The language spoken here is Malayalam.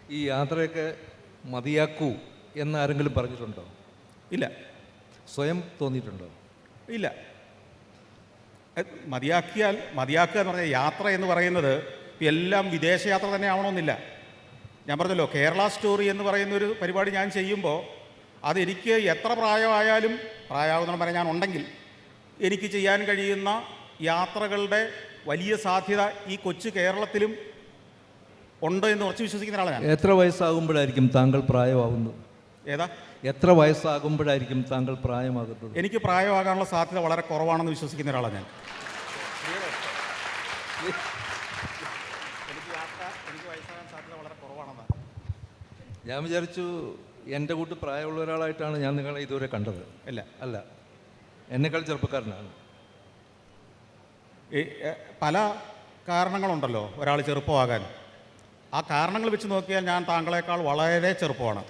ഈ യാത്രയൊക്കെ മതിയാക്കൂ എന്നാരെങ്കിലും പറഞ്ഞിട്ടുണ്ടോ? ഇല്ല. സ്വയം തോന്നിയിട്ടുണ്ടോ? ഇല്ല. മതിയാക്കുക എന്ന് പറഞ്ഞാൽ യാത്ര എന്ന് പറയുന്നത് എല്ലാം വിദേശയാത്ര തന്നെ ആവണമെന്നില്ല. ഞാൻ പറഞ്ഞല്ലോ, കേരള സ്റ്റോറി എന്ന് പറയുന്നൊരു പരിപാടി ഞാൻ ചെയ്യുമ്പോൾ അതെനിക്ക് എത്ര പ്രായമായാലും, പ്രായമാകുന്ന പറയാൻ ഞാൻ ഉണ്ടെങ്കിൽ എനിക്ക് ചെയ്യാൻ കഴിയുന്ന യാത്രകളുടെ വലിയ സാധ്യത ഈ കൊച്ചു കേരളത്തിലും ഉണ്ട് എന്ന് ഉറച്ചു വിശ്വസിക്കുന്ന ഒരാളാണ്. എത്ര വയസ്സാകുമ്പോഴായിരിക്കും താങ്കൾ പ്രായമാകുന്നത്? ഏതാ? എത്ര വയസ്സാകുമ്പോഴായിരിക്കും താങ്കൾ പ്രായമാകുന്നത്? എനിക്ക് പ്രായമാകാനുള്ള സാധ്യത വളരെ കുറവാണെന്ന് വിശ്വസിക്കുന്ന ഒരാളാണ് ഞാൻ. എനിക്ക് വയസ്സാകാൻ സാധ്യത വളരെ കുറവാണെന്നാണ് ഞാൻ വിചാരിച്ചു. എൻ്റെ കൂട്ട് പ്രായമുള്ള ഒരാളായിട്ടാണ് ഞാൻ നിങ്ങളെ ഇതുവരെ കണ്ടത്. അല്ല, എന്നെക്കാൾ ചെറുപ്പക്കാരനാണ്. പല കാരണങ്ങളുണ്ടല്ലോ ഒരാൾ ചെറുപ്പമാകാൻ. ആ കാരണങ്ങൾ വെച്ച് നോക്കിയാൽ ഞാൻ താങ്കളെക്കാൾ വളരെ ചെറുപ്പമാണ്.